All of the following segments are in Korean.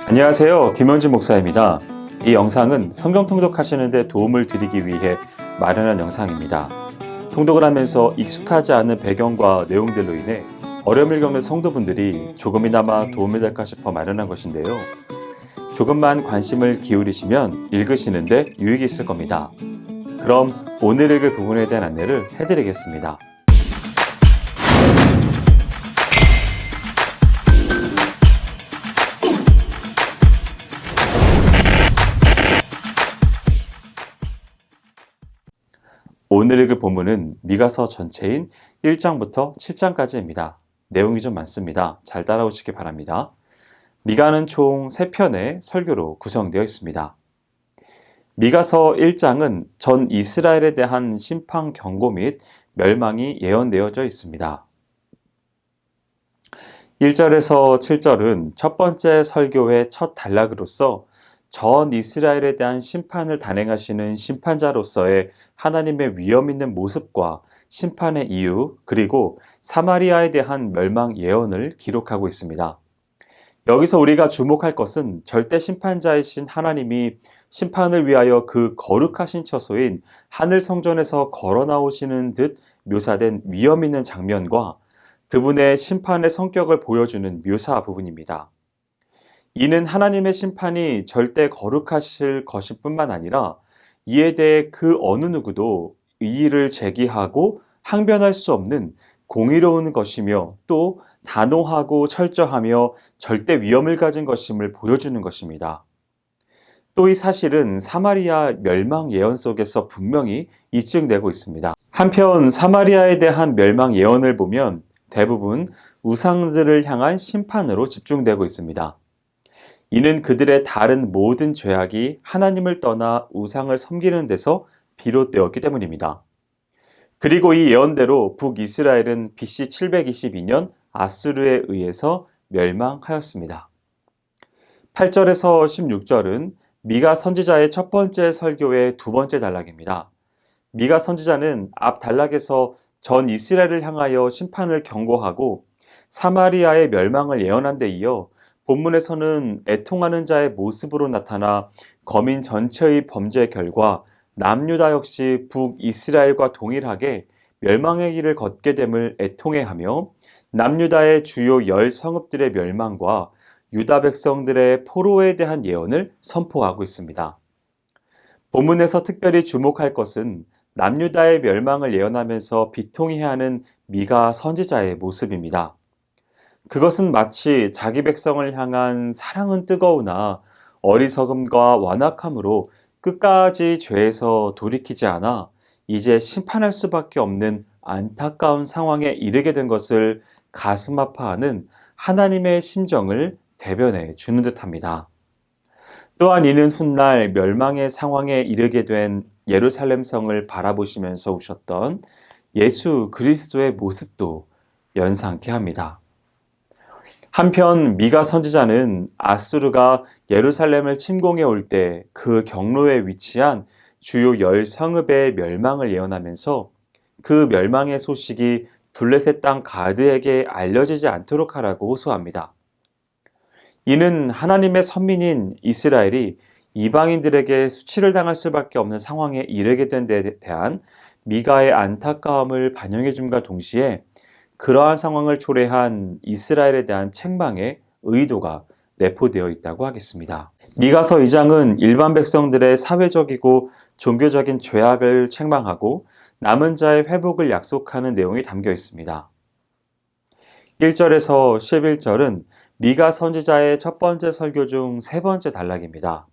안녕하세요. 김현진 목사입니다. 이 영상은 성경 통독하시는 데 도움을 드리기 위해 마련한 영상입니다. 통독을 하면서 익숙하지 않은 배경과 내용들로 인해 어려움을 겪는 성도분들이 조금이나마 도움이 될까 싶어 마련한 것인데요. 조금만 관심을 기울이시면 읽으시는데 유익이 있을 겁니다. 그럼 오늘 읽을 부분에 대한 안내를 해드리겠습니다. 오늘 읽을 본문은 미가서 전체인 1장부터 7장까지입니다. 내용이 좀 많습니다. 잘 따라오시기 바랍니다. 미가는 총 3편의 설교로 구성되어 있습니다. 미가서 1장은 전 이스라엘에 대한 심판 경고 및 멸망이 예언되어져 있습니다. 1절에서 7절은 첫 번째 설교의 첫 단락으로서 전 이스라엘에 대한 심판을 단행하시는 심판자로서의 하나님의 위엄 있는 모습과 심판의 이유, 그리고 사마리아에 대한 멸망 예언을 기록하고 있습니다. 여기서 우리가 주목할 것은 절대 심판자이신 하나님이 심판을 위하여 그 거룩하신 처소인 하늘 성전에서 걸어 나오시는 듯 묘사된 위엄 있는 장면과 그분의 심판의 성격을 보여주는 묘사 부분입니다. 이는 하나님의 심판이 절대 거룩하실 것일 뿐만 아니라 이에 대해 그 어느 누구도 이의를 제기하고 항변할 수 없는 공의로운 것이며 또 단호하고 철저하며 절대 위엄을 가진 것임을 보여주는 것입니다. 또 이 사실은 사마리아 멸망 예언 속에서 분명히 입증되고 있습니다. 한편 사마리아에 대한 멸망 예언을 보면 대부분 우상들을 향한 심판으로 집중되고 있습니다. 이는 그들의 다른 모든 죄악이 하나님을 떠나 우상을 섬기는 데서 비롯되었기 때문입니다. 그리고 이 예언대로 북이스라엘은 BC 722년 아수르에 의해서 멸망하였습니다. 8절에서 16절은 미가 선지자의 첫 번째 설교의 두 번째 단락입니다. 미가 선지자는 앞 단락에서 전 이스라엘을 향하여 심판을 경고하고 사마리아의 멸망을 예언한 데 이어 본문에서는 애통하는 자의 모습으로 나타나 거민 전체의 범죄 결과 남유다 역시 북이스라엘과 동일하게 멸망의 길을 걷게 됨을 애통해하며 남유다의 주요 10성읍들의 멸망과 유다 백성들의 포로에 대한 예언을 선포하고 있습니다. 본문에서 특별히 주목할 것은 남유다의 멸망을 예언하면서 비통해하는 미가 선지자의 모습입니다. 그것은 마치 자기 백성을 향한 사랑은 뜨거우나 어리석음과 완악함으로 끝까지 죄에서 돌이키지 않아 이제 심판할 수밖에 없는 안타까운 상황에 이르게 된 것을 가슴 아파하는 하나님의 심정을 대변해 주는 듯합니다. 또한 이는 훗날 멸망의 상황에 이르게 된 예루살렘 성을 바라보시면서 우셨던 예수 그리스도의 모습도 연상케 합니다. 한편 미가 선지자는 아수르가 예루살렘을 침공해 올 때 그 경로에 위치한 주요 10성읍의 멸망을 예언하면서 그 멸망의 소식이 블레셋 땅 가드에게 알려지지 않도록 하라고 호소합니다. 이는 하나님의 선민인 이스라엘이 이방인들에게 수치를 당할 수밖에 없는 상황에 이르게 된 데 대한 미가의 안타까움을 반영해 줌과 동시에 그러한 상황을 초래한 이스라엘에 대한 책망의 의도가 내포되어 있다고 하겠습니다. 미가서 2장은 일반 백성들의 사회적이고 종교적인 죄악을 책망하고 남은 자의 회복을 약속하는 내용이 담겨 있습니다. 1절에서 11절은 미가 선지자의 첫 번째 설교 중 세 번째 단락입니다.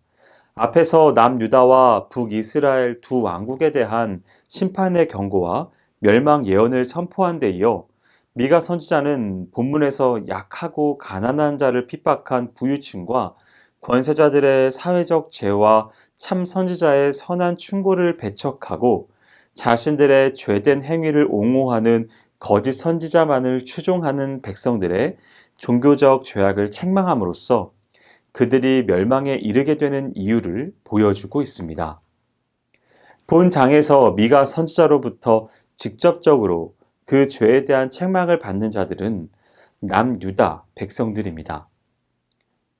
앞에서 남유다와 북이스라엘 두 왕국에 대한 심판의 경고와 멸망 예언을 선포한 데 이어 미가 선지자는 본문에서 약하고 가난한 자를 핍박한 부유층과 권세자들의 사회적 죄와 참 선지자의 선한 충고를 배척하고 자신들의 죄된 행위를 옹호하는 거짓 선지자만을 추종하는 백성들의 종교적 죄악을 책망함으로써 그들이 멸망에 이르게 되는 이유를 보여주고 있습니다. 본 장에서 미가 선지자로부터 직접적으로 그 죄에 대한 책망을 받는 자들은 남유다 백성들입니다.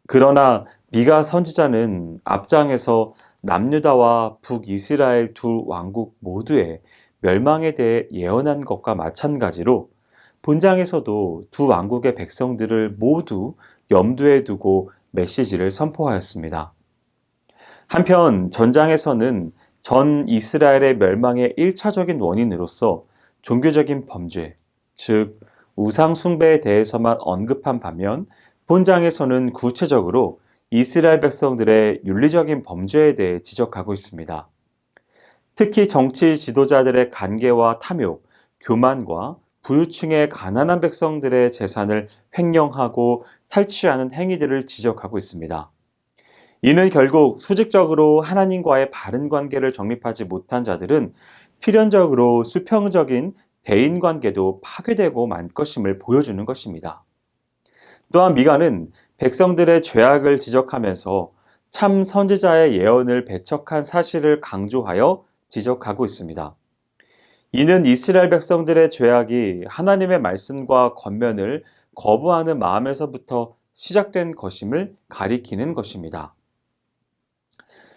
그러나 미가 선지자는 앞장에서 남유다와 북이스라엘 두 왕국 모두의 멸망에 대해 예언한 것과 마찬가지로 본장에서도 두 왕국의 백성들을 모두 염두에 두고 메시지를 선포하였습니다. 한편 전장에서는 전 이스라엘의 멸망의 1차적인 원인으로서 종교적인 범죄, 즉 우상 숭배에 대해서만 언급한 반면 본장에서는 구체적으로 이스라엘 백성들의 윤리적인 범죄에 대해 지적하고 있습니다. 특히 정치 지도자들의 간계와 탐욕, 교만과 부유층의 가난한 백성들의 재산을 횡령하고 탈취하는 행위들을 지적하고 있습니다. 이는 결국 수직적으로 하나님과의 바른 관계를 정립하지 못한 자들은 필연적으로 수평적인 대인 관계도 파괴되고 만 것임을 보여주는 것입니다. 또한 미가는 백성들의 죄악을 지적하면서 참 선지자의 예언을 배척한 사실을 강조하여 지적하고 있습니다. 이는 이스라엘 백성들의 죄악이 하나님의 말씀과 권면을 거부하는 마음에서부터 시작된 것임을 가리키는 것입니다.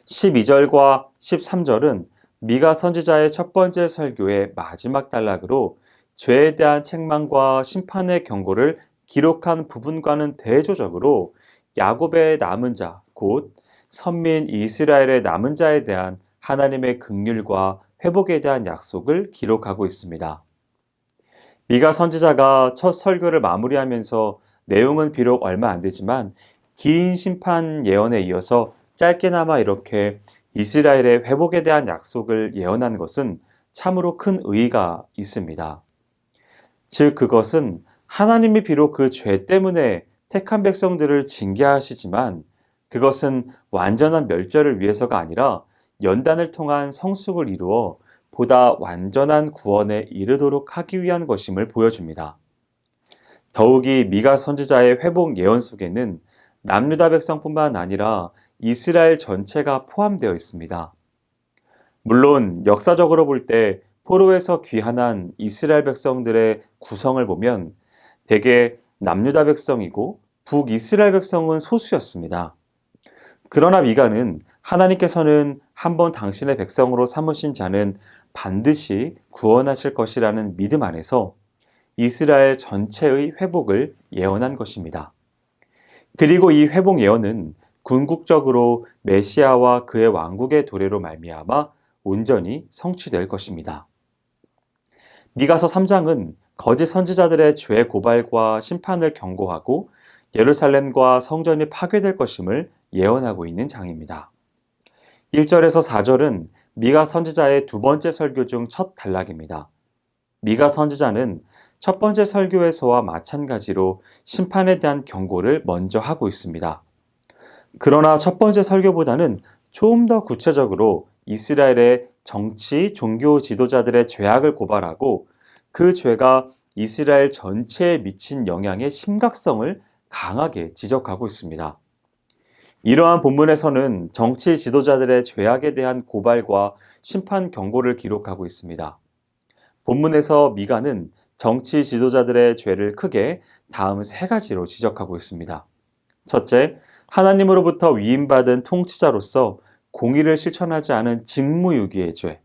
12절과 13절은 미가 선지자의 첫 번째 설교의 마지막 단락으로 죄에 대한 책망과 심판의 경고를 기록한 부분과는 대조적으로 야곱의 남은 자, 곧 선민 이스라엘의 남은 자에 대한 하나님의 긍휼과 회복에 대한 약속을 기록하고 있습니다. 미가 선지자가 첫 설교를 마무리하면서 내용은 비록 얼마 안 되지만 긴 심판 예언에 이어서 짧게나마 이렇게 이스라엘의 회복에 대한 약속을 예언한 것은 참으로 큰 의의가 있습니다. 즉 그것은 하나님이 비록 그 죄 때문에 택한 백성들을 징계하시지만 그것은 완전한 멸절을 위해서가 아니라 연단을 통한 성숙을 이루어 보다 완전한 구원에 이르도록 하기 위한 것임을 보여줍니다. 더욱이 미가 선지자의 회복 예언 속에는 남유다 백성뿐만 아니라 이스라엘 전체가 포함되어 있습니다. 물론 역사적으로 볼 때 포로에서 귀환한 이스라엘 백성들의 구성을 보면 대개 남유다 백성이고 북이스라엘 백성은 소수였습니다. 그러나 미가는 하나님께서는 한번 당신의 백성으로 삼으신 자는 반드시 구원하실 것이라는 믿음 안에서 이스라엘 전체의 회복을 예언한 것입니다. 그리고 이 회복 예언은 궁극적으로 메시아와 그의 왕국의 도래로 말미암아 온전히 성취될 것입니다. 미가서 3장은 거짓 선지자들의 죄 고발과 심판을 경고하고 예루살렘과 성전이 파괴될 것임을 예언하고 있는 장입니다. 1절에서 4절은 미가 선지자의 두 번째 설교 중 첫 단락입니다. 미가 선지자는 첫 번째 설교에서와 마찬가지로 심판에 대한 경고를 먼저 하고 있습니다. 그러나 첫 번째 설교보다는 좀 더 구체적으로 이스라엘의 정치, 종교 지도자들의 죄악을 고발하고 그 죄가 이스라엘 전체에 미친 영향의 심각성을 강하게 지적하고 있습니다. 이러한 본문에서는 정치 지도자들의 죄악에 대한 고발과 심판 경고를 기록하고 있습니다. 본문에서 미가는 정치 지도자들의 죄를 크게 다음 세 가지로 지적하고 있습니다. 첫째, 하나님으로부터 위임받은 통치자로서 공의를 실천하지 않은 직무유기의 죄.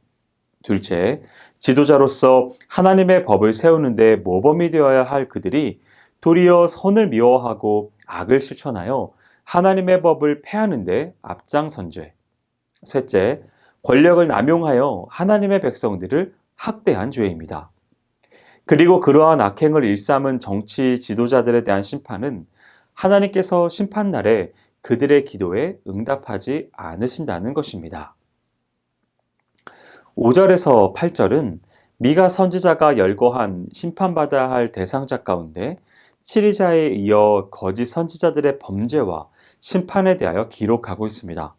둘째, 지도자로서 하나님의 법을 세우는데 모범이 되어야 할 그들이 도리어 선을 미워하고 악을 실천하여 하나님의 법을 폐하는데 앞장선 죄. 셋째, 권력을 남용하여 하나님의 백성들을 학대한 죄입니다. 그리고 그러한 악행을 일삼은 정치 지도자들에 대한 심판은 하나님께서 심판날에 그들의 기도에 응답하지 않으신다는 것입니다. 5절에서 8절은 미가 선지자가 열거한 심판받아야 할 대상자 가운데 치리자에 이어 거짓 선지자들의 범죄와 심판에 대하여 기록하고 있습니다.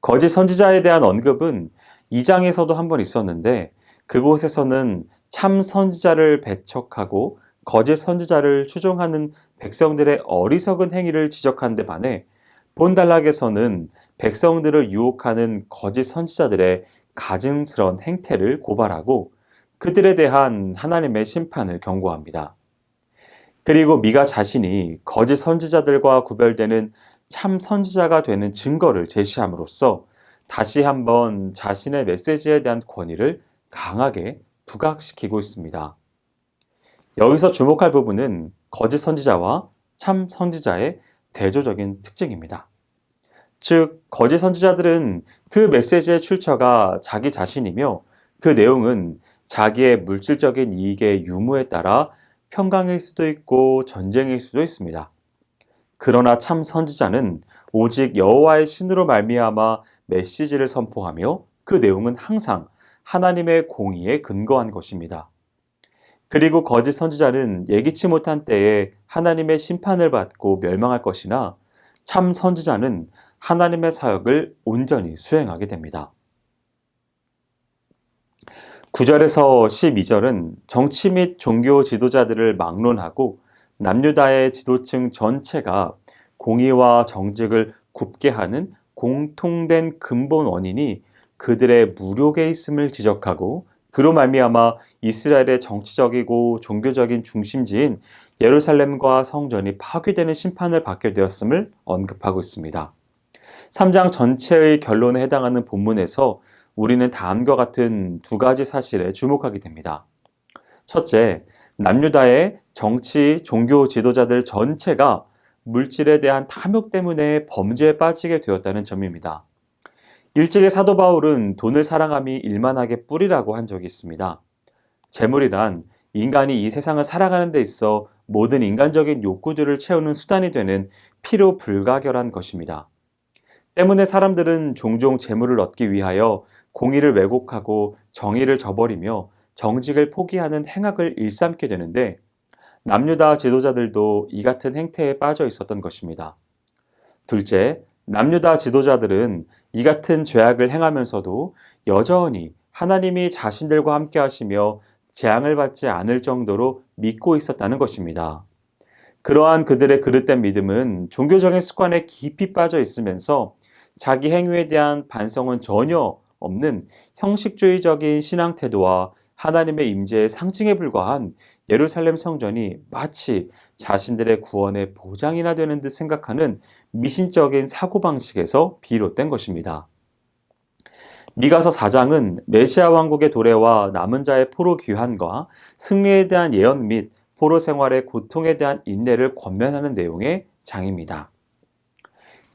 거짓 선지자에 대한 언급은 2장에서도 한번 있었는데 그곳에서는 참 선지자를 배척하고 거짓 선지자를 추종하는 백성들의 어리석은 행위를 지적한 데 반해 본 단락에서는 백성들을 유혹하는 거짓 선지자들의 가증스러운 행태를 고발하고 그들에 대한 하나님의 심판을 경고합니다. 그리고 미가 자신이 거짓 선지자들과 구별되는 참 선지자가 되는 증거를 제시함으로써 다시 한번 자신의 메시지에 대한 권위를 강하게 부각시키고 있습니다. 여기서 주목할 부분은 거짓 선지자와 참 선지자의 대조적인 특징입니다. 즉, 거짓 선지자들은 그 메시지의 출처가 자기 자신이며 그 내용은 자기의 물질적인 이익의 유무에 따라 평강일 수도 있고 전쟁일 수도 있습니다. 그러나 참 선지자는 오직 여호와의 신으로 말미암아 메시지를 선포하며 그 내용은 항상 하나님의 공의에 근거한 것입니다. 그리고 거짓 선지자는 예기치 못한 때에 하나님의 심판을 받고 멸망할 것이나 참 선지자는 하나님의 사역을 온전히 수행하게 됩니다. 9절에서 12절은 정치 및 종교 지도자들을 막론하고 남유다의 지도층 전체가 공의와 정직을 굽게 하는 공통된 근본 원인이 그들의 무력에 있음을 지적하고 그로 말미암아 이스라엘의 정치적이고 종교적인 중심지인 예루살렘과 성전이 파괴되는 심판을 받게 되었음을 언급하고 있습니다. 3장 전체의 결론에 해당하는 본문에서 우리는 다음과 같은 두 가지 사실에 주목하게 됩니다. 첫째, 남유다의 정치, 종교 지도자들 전체가 물질에 대한 탐욕 때문에 범죄에 빠지게 되었다는 점입니다. 일찍의 사도 바울은 돈을 사랑함이 일만하게 뿌리라고 한 적이 있습니다. 재물이란 인간이 이 세상을 살아가는 데 있어 모든 인간적인 욕구들을 채우는 수단이 되는 필요 불가결한 것입니다. 때문에 사람들은 종종 재물을 얻기 위하여 공의를 왜곡하고 정의를 저버리며 정직을 포기하는 행악을 일삼게 되는데 남유다 지도자들도 이 같은 행태에 빠져 있었던 것입니다. 둘째, 남유다 지도자들은 이 같은 죄악을 행하면서도 여전히 하나님이 자신들과 함께 하시며 재앙을 받지 않을 정도로 믿고 있었다는 것입니다. 그러한 그들의 그릇된 믿음은 종교적인 습관에 깊이 빠져 있으면서 자기 행위에 대한 반성은 전혀 없는 형식주의적인 신앙 태도와 하나님의 임재의 상징에 불과한 예루살렘 성전이 마치 자신들의 구원의 보장이나 되는 듯 생각하는 미신적인 사고방식에서 비롯된 것입니다. 미가서 4장은 메시아 왕국의 도래와 남은 자의 포로 귀환과 승리에 대한 예언 및 포로 생활의 고통에 대한 인내를 권면하는 내용의 장입니다.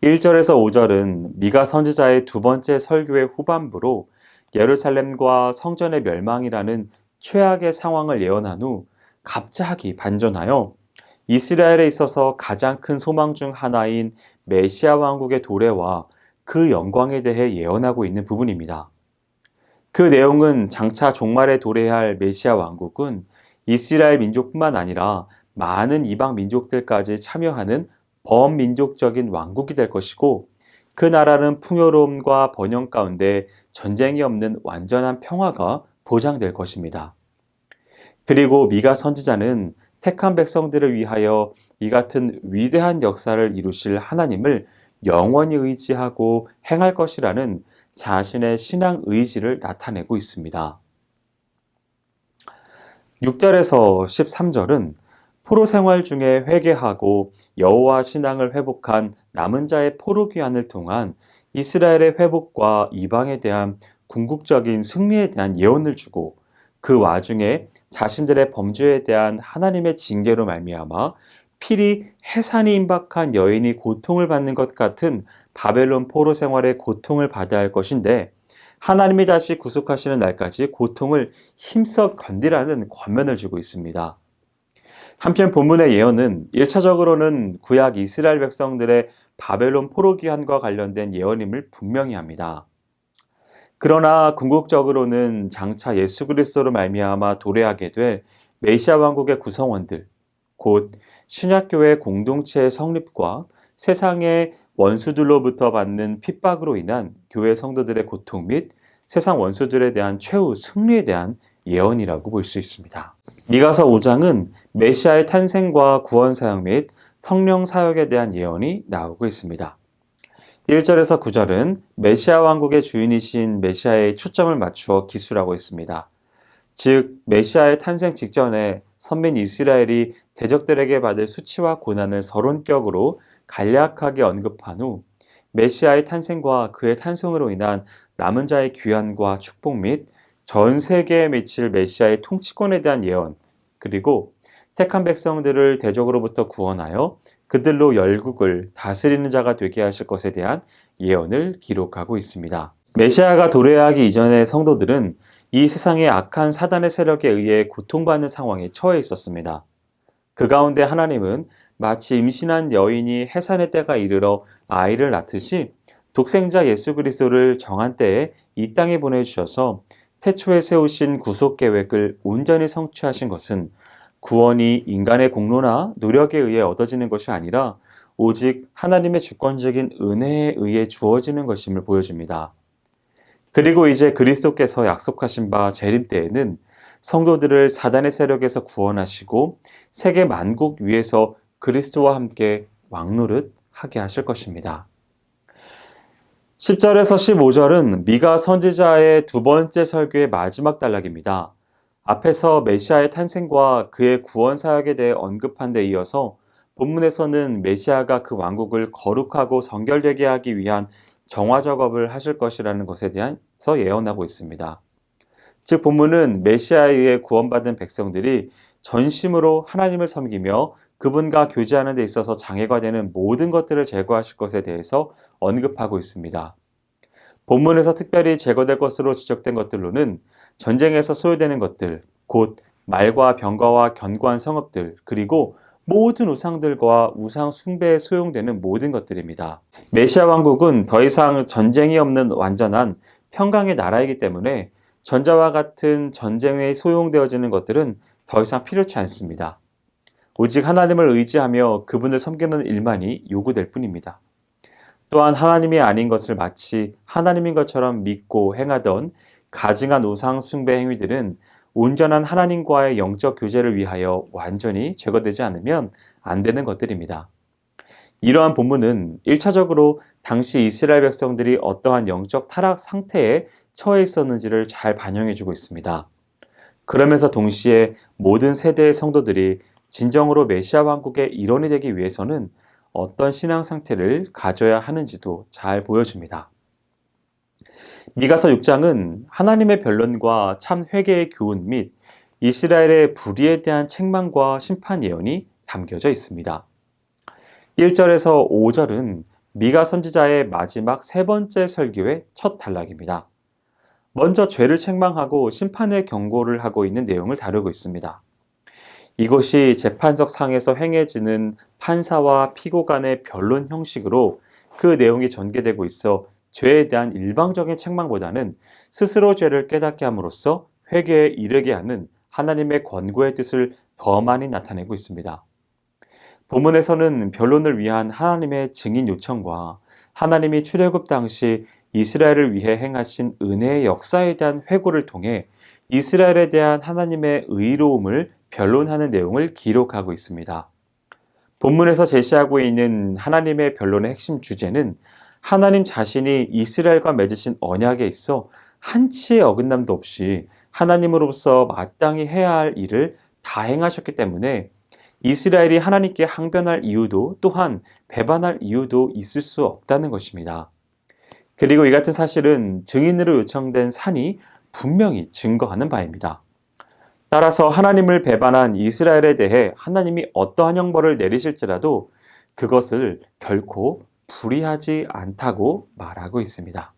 1절에서 5절은 미가 선지자의 두 번째 설교의 후반부로 예루살렘과 성전의 멸망이라는 최악의 상황을 예언한 후 갑자기 반전하여 이스라엘에 있어서 가장 큰 소망 중 하나인 메시아 왕국의 도래와 그 영광에 대해 예언하고 있는 부분입니다. 그 내용은 장차 종말에 도래할 메시아 왕국은 이스라엘 민족뿐만 아니라 많은 이방 민족들까지 참여하는 범민족적인 왕국이 될 것이고 그 나라는 풍요로움과 번영 가운데 전쟁이 없는 완전한 평화가 보장될 것입니다. 그리고 미가 선지자는 택한 백성들을 위하여 이 같은 위대한 역사를 이루실 하나님을 영원히 의지하고 행할 것이라는 자신의 신앙 의지를 나타내고 있습니다. 6절에서 13절은 포로 생활 중에 회개하고 여호와 신앙을 회복한 남은 자의 포로 귀환을 통한 이스라엘의 회복과 이방에 대한 궁극적인 승리에 대한 예언을 주고 그 와중에 자신들의 범죄에 대한 하나님의 징계로 말미암아 필히 해산이 임박한 여인이 고통을 받는 것 같은 바벨론 포로 생활의 고통을 받아야 할 것인데 하나님이 다시 구속하시는 날까지 고통을 힘써 건디라는 권면을 주고 있습니다. 한편 본문의 예언은 1차적으로는 구약 이스라엘 백성들의 바벨론 포로 귀환과 관련된 예언임을 분명히 합니다. 그러나 궁극적으로는 장차 예수 그리스도로 말미암아 도래하게 될 메시아 왕국의 구성원들, 곧 신약교회 공동체의 성립과 세상의 원수들로부터 받는 핍박으로 인한 교회 성도들의 고통 및 세상 원수들에 대한 최후 승리에 대한 예언이라고 볼 수 있습니다. 미가서 5장은 메시아의 탄생과 구원 사역 및 성령 사역에 대한 예언이 나오고 있습니다. 1절에서 9절은 메시아 왕국의 주인이신 메시아의 초점을 맞추어 기술하고 있습니다. 즉 메시아의 탄생 직전에 선민 이스라엘이 대적들에게 받을 수치와 고난을 서론격으로 간략하게 언급한 후 메시아의 탄생과 그의 탄생으로 인한 남은 자의 귀환과 축복 및 전 세계에 미칠 메시아의 통치권에 대한 예언, 그리고 택한 백성들을 대적으로부터 구원하여 그들로 열국을 다스리는 자가 되게 하실 것에 대한 예언을 기록하고 있습니다. 메시아가 도래하기 이전의 성도들은 이 세상의 악한 사단의 세력에 의해 고통받는 상황에 처해 있었습니다. 그 가운데 하나님은 마치 임신한 여인이 해산의 때가 이르러 아이를 낳듯이 독생자 예수 그리스도를 정한 때에 이 땅에 보내주셔서 태초에 세우신 구속 계획을 온전히 성취하신 것은 구원이 인간의 공로나 노력에 의해 얻어지는 것이 아니라 오직 하나님의 주권적인 은혜에 의해 주어지는 것임을 보여줍니다. 그리고 이제 그리스도께서 약속하신 바 재림 때에는 성도들을 사단의 세력에서 구원하시고 세계 만국 위에서 그리스도와 함께 왕노릇 하게 하실 것입니다. 10절에서 15절은 미가 선지자의 두 번째 설교의 마지막 단락입니다. 앞에서 메시아의 탄생과 그의 구원 사역에 대해 언급한 데 이어서 본문에서는 메시아가 그 왕국을 거룩하고 정결되게 하기 위한 정화 작업을 하실 것이라는 것에 대해서 예언하고 있습니다. 즉 본문은 메시아에 의해 구원받은 백성들이 전심으로 하나님을 섬기며 그분과 교제하는 데 있어서 장애가 되는 모든 것들을 제거하실 것에 대해서 언급하고 있습니다. 본문에서 특별히 제거될 것으로 지적된 것들로는 전쟁에서 소요되는 것들, 곧 말과 병거와 견고한 성읍들, 그리고 모든 우상들과 우상 숭배에 소용되는 모든 것들입니다. 메시아 왕국은 더 이상 전쟁이 없는 완전한 평강의 나라이기 때문에 전자와 같은 전쟁에 소용되어지는 것들은 더 이상 필요치 않습니다. 오직 하나님을 의지하며 그분을 섬기는 일만이 요구될 뿐입니다. 또한 하나님이 아닌 것을 마치 하나님인 것처럼 믿고 행하던 가증한 우상 숭배 행위들은 온전한 하나님과의 영적 교제를 위하여 완전히 제거되지 않으면 안 되는 것들입니다. 이러한 본문은 1차적으로 당시 이스라엘 백성들이 어떠한 영적 타락 상태에 처해 있었는지를 잘 반영해주고 있습니다. 그러면서 동시에 모든 세대의 성도들이 진정으로 메시아 왕국의 일원이 되기 위해서는 어떤 신앙 상태를 가져야 하는지도 잘 보여줍니다. 미가서 6장은 하나님의 변론과 참 회개의 교훈 및 이스라엘의 불의에 대한 책망과 심판 예언이 담겨져 있습니다. 1절에서 5절은 미가 선지자의 마지막 세 번째 설교의 첫 단락입니다. 먼저 죄를 책망하고 심판의 경고를 하고 있는 내용을 다루고 있습니다. 이것이 재판석 상에서 행해지는 판사와 피고 간의 변론 형식으로 그 내용이 전개되고 있어 죄에 대한 일방적인 책망보다는 스스로 죄를 깨닫게 함으로써 회개에 이르게 하는 하나님의 권고의 뜻을 더 많이 나타내고 있습니다. 본문에서는 변론을 위한 하나님의 증인 요청과 하나님이 출애굽 당시 이스라엘을 위해 행하신 은혜의 역사에 대한 회고를 통해 이스라엘에 대한 하나님의 의로움을 변론하는 내용을 기록하고 있습니다. 본문에서 제시하고 있는 하나님의 변론의 핵심 주제는 하나님 자신이 이스라엘과 맺으신 언약에 있어 한치의 어긋남도 없이 하나님으로서 마땅히 해야 할 일을 다 행하셨기 때문에 이스라엘이 하나님께 항변할 이유도 또한 배반할 이유도 있을 수 없다는 것입니다. 그리고 이 같은 사실은 증인으로 요청된 산이 분명히 증거하는 바입니다. 따라서 하나님을 배반한 이스라엘에 대해 하나님이 어떠한 형벌을 내리실지라도 그것을 결코 불의하지 않다고 말하고 있습니다.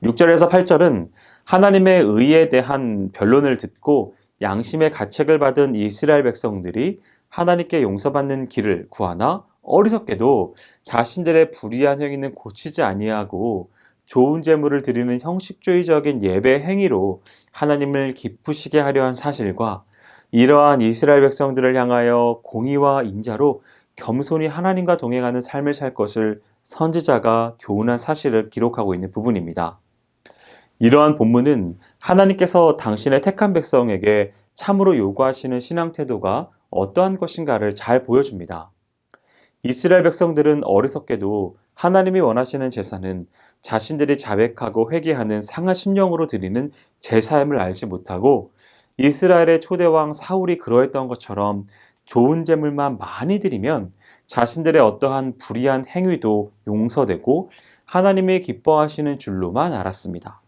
6절에서 8절은 하나님의 의에 대한 변론을 듣고 양심의 가책을 받은 이스라엘 백성들이 하나님께 용서받는 길을 구하나 어리석게도 자신들의 불의한 행위는 고치지 아니하고 좋은 제물을 드리는 형식주의적인 예배 행위로 하나님을 기쁘시게 하려 한 사실과 이러한 이스라엘 백성들을 향하여 공의와 인자로 겸손히 하나님과 동행하는 삶을 살 것을 선지자가 교훈한 사실을 기록하고 있는 부분입니다. 이러한 본문은 하나님께서 당신의 택한 백성에게 참으로 요구하시는 신앙 태도가 어떠한 것인가를 잘 보여줍니다. 이스라엘 백성들은 어리석게도 하나님이 원하시는 제사는 자신들이 자백하고 회개하는 상한 심령으로 드리는 제사임을 알지 못하고 이스라엘의 초대왕 사울이 그러했던 것처럼 좋은 재물만 많이 드리면 자신들의 어떠한 불의한 행위도 용서되고 하나님이 기뻐하시는 줄로만 알았습니다.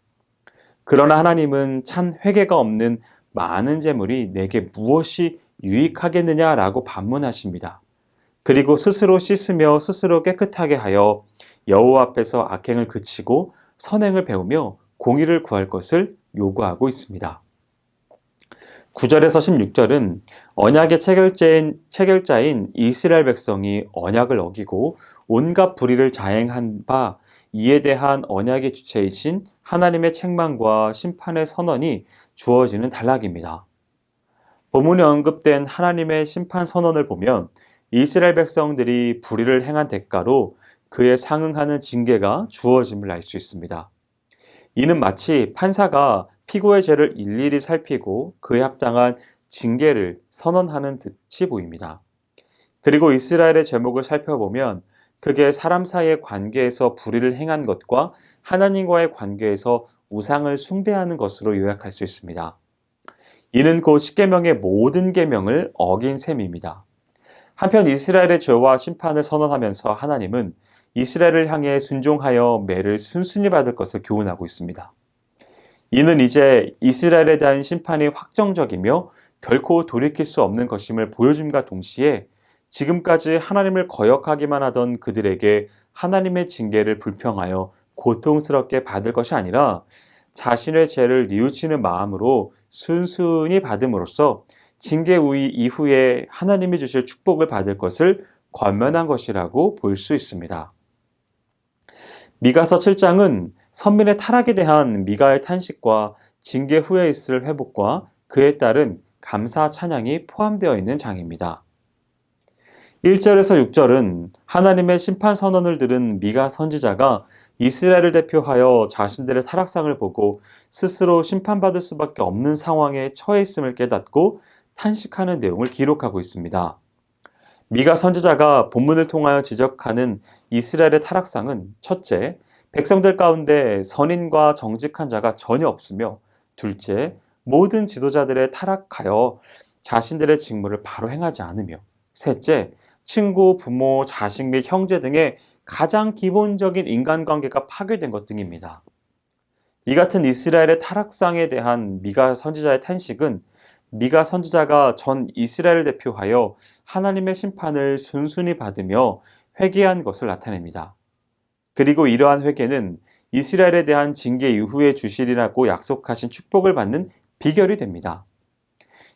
그러나 하나님은 참 회개가 없는 많은 재물이 내게 무엇이 유익하겠느냐라고 반문하십니다. 그리고 스스로 씻으며 스스로 깨끗하게 하여 여호와 앞에서 악행을 그치고 선행을 배우며 공의를 구할 것을 요구하고 있습니다. 9절에서 16절은 언약의 체결자인 이스라엘 백성이 언약을 어기고 온갖 불의를 자행한 바 이에 대한 언약의 주체이신 하나님의 책망과 심판의 선언이 주어지는 단락입니다. 본문에 언급된 하나님의 심판 선언을 보면 이스라엘 백성들이 불의를 행한 대가로 그에 상응하는 징계가 주어짐을 알 수 있습니다. 이는 마치 판사가 피고의 죄를 일일이 살피고 그에 합당한 징계를 선언하는 듯이 보입니다. 그리고 이스라엘의 죄목을 살펴보면 그게 사람 사이의 관계에서 불의를 행한 것과 하나님과의 관계에서 우상을 숭배하는 것으로 요약할 수 있습니다. 이는 곧 십계명의 모든 계명을 어긴 셈입니다. 한편 이스라엘의 죄와 심판을 선언하면서 하나님은 이스라엘을 향해 순종하여 매를 순순히 받을 것을 교훈하고 있습니다. 이는 이제 이스라엘에 대한 심판이 확정적이며 결코 돌이킬 수 없는 것임을 보여줌과 동시에 지금까지 하나님을 거역하기만 하던 그들에게 하나님의 징계를 불평하여 고통스럽게 받을 것이 아니라 자신의 죄를 뉘우치는 마음으로 순순히 받음으로써 징계 이후에 하나님이 주실 축복을 받을 것을 권면한 것이라고 볼 수 있습니다. 미가서 7장은 선민의 타락에 대한 미가의 탄식과 징계 후에 있을 회복과 그에 따른 감사 찬양이 포함되어 있는 장입니다. 1절에서 6절은 하나님의 심판 선언을 들은 미가 선지자가 이스라엘을 대표하여 자신들의 타락상을 보고 스스로 심판받을 수밖에 없는 상황에 처해 있음을 깨닫고 탄식하는 내용을 기록하고 있습니다. 미가 선지자가 본문을 통하여 지적하는 이스라엘의 타락상은 첫째, 백성들 가운데 선인과 정직한 자가 전혀 없으며 둘째, 모든 지도자들의 타락하여 자신들의 직무를 바로 행하지 않으며 셋째, 친구, 부모, 자식 및 형제 등의 가장 기본적인 인간관계가 파괴된 것 등입니다. 이 같은 이스라엘의 타락상에 대한 미가 선지자의 탄식은 미가 선지자가 전 이스라엘을 대표하여 하나님의 심판을 순순히 받으며 회개한 것을 나타냅니다. 그리고 이러한 회개는 이스라엘에 대한 징계 이후에 주시리라고 약속하신 축복을 받는 비결이 됩니다.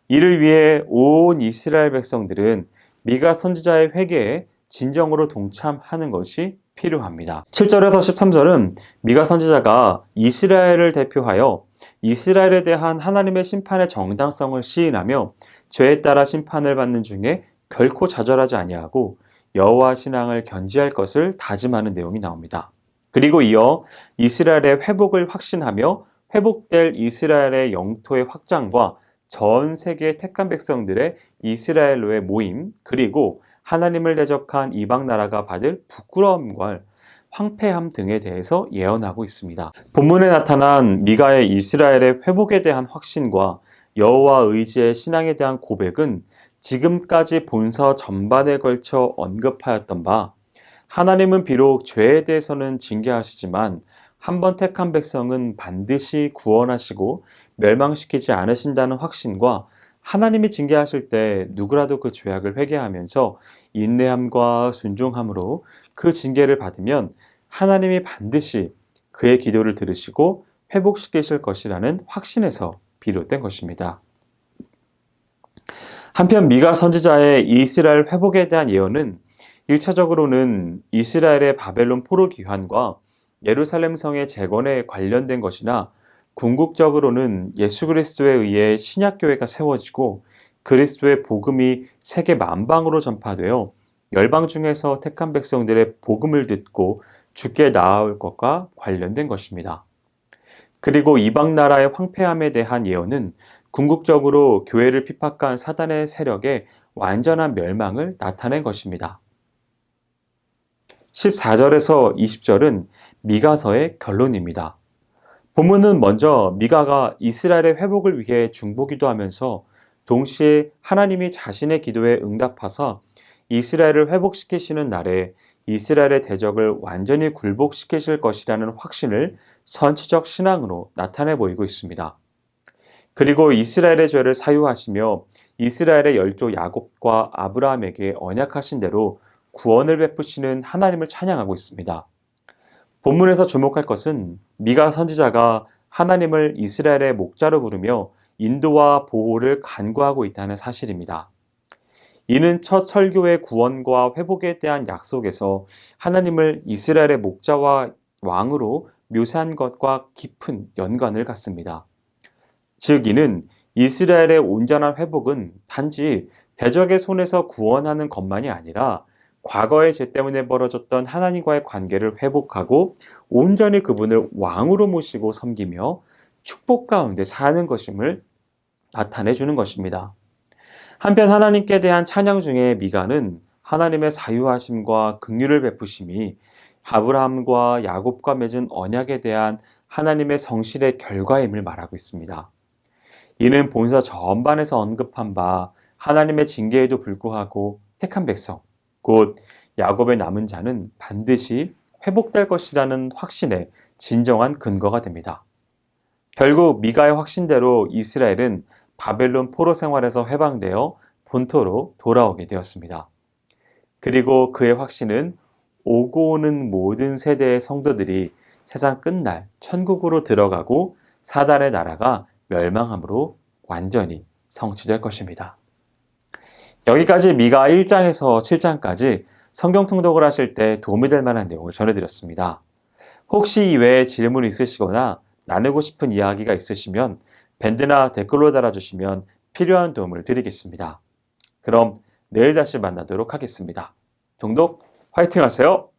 이를 위해 온 이스라엘 백성들은 미가 선지자의 회개에 진정으로 동참하는 것이 필요합니다. 7절에서 13절은 미가 선지자가 이스라엘을 대표하여 이스라엘에 대한 하나님의 심판의 정당성을 시인하며 죄에 따라 심판을 받는 중에 결코 좌절하지 아니하고 여호와 신앙을 견지할 것을 다짐하는 내용이 나옵니다. 그리고 이어 이스라엘의 회복을 확신하며 회복될 이스라엘의 영토의 확장과 전 세계의 택한 백성들의 이스라엘로의 모임, 그리고 하나님을 대적한 이방 나라가 받을 부끄러움과 황폐함 등에 대해서 예언하고 있습니다. 본문에 나타난 미가의 이스라엘의 회복에 대한 확신과 여호와 의지의 신앙에 대한 고백은 지금까지 본서 전반에 걸쳐 언급하였던 바 하나님은 비록 죄에 대해서는 징계하시지만 한 번 택한 백성은 반드시 구원하시고 멸망시키지 않으신다는 확신과 하나님이 징계하실 때 누구라도 그 죄악을 회개하면서 인내함과 순종함으로 그 징계를 받으면 하나님이 반드시 그의 기도를 들으시고 회복시키실 것이라는 확신에서 비롯된 것입니다. 한편 미가 선지자의 이스라엘 회복에 대한 예언은 1차적으로는 이스라엘의 바벨론 포로 귀환과 예루살렘 성의 재건에 관련된 것이나 궁극적으로는 예수 그리스도에 의해 신약교회가 세워지고 그리스도의 복음이 세계 만방으로 전파되어 열방 중에서 택한 백성들의 복음을 듣고 주께 나아올 것과 관련된 것입니다. 그리고 이방 나라의 황폐함에 대한 예언은 궁극적으로 교회를 핍박한 사단의 세력의 완전한 멸망을 나타낸 것입니다. 14절에서 20절은 미가서의 본문은 먼저 미가가 이스라엘의 회복을 위해 중보기도 하면서 동시에 하나님이 자신의 기도에 응답하사 이스라엘을 회복시키시는 날에 이스라엘의 대적을 완전히 굴복시키실 것이라는 확신을 선지적 신앙으로 나타내 보이고 있습니다. 그리고 이스라엘의 죄를 사유하시며 이스라엘의 열조 야곱과 아브라함에게 언약하신 대로 구원을 베푸시는 하나님을 찬양하고 있습니다. 본문에서 주목할 것은 미가 선지자가 하나님을 이스라엘의 목자로 부르며 인도와 보호를 간구하고 있다는 사실입니다. 이는 첫 설교의 구원과 회복에 대한 약속에서 하나님을 이스라엘의 목자와 왕으로 묘사한 것과 깊은 연관을 갖습니다. 즉 이는 이스라엘의 온전한 회복은 단지 대적의 손에서 구원하는 것만이 아니라 과거의 죄 때문에 벌어졌던 하나님과의 관계를 회복하고 온전히 그분을 왕으로 모시고 섬기며 축복 가운데 사는 것임을 나타내 주는 것입니다. 한편 하나님께 대한 찬양 중에 미가는 하나님의 사유하심과 긍휼을 베푸심이 아브라함과 야곱과 맺은 언약에 대한 하나님의 성실의 결과임을 말하고 있습니다. 이는 본서 전반에서 언급한 바 하나님의 징계에도 불구하고 택한 백성, 곧 야곱의 남은 자는 반드시 회복될 것이라는 확신의 진정한 근거가 됩니다. 결국 미가의 확신대로 이스라엘은 바벨론 포로 생활에서 해방되어 본토로 돌아오게 되었습니다. 그리고 그의 확신은 오고 오는 모든 세대의 성도들이 세상 끝날 천국으로 들어가고 사단의 나라가 멸망함으로 완전히 성취될 것입니다. 여기까지 미가 1장에서 7장까지 성경 통독을 하실 때 도움이 될 만한 내용을 전해드렸습니다. 혹시 이외에 질문이 있으시거나 나누고 싶은 이야기가 있으시면 밴드나 댓글로 달아주시면 필요한 도움을 드리겠습니다. 그럼 내일 다시 만나도록 하겠습니다. 통독 화이팅 하세요!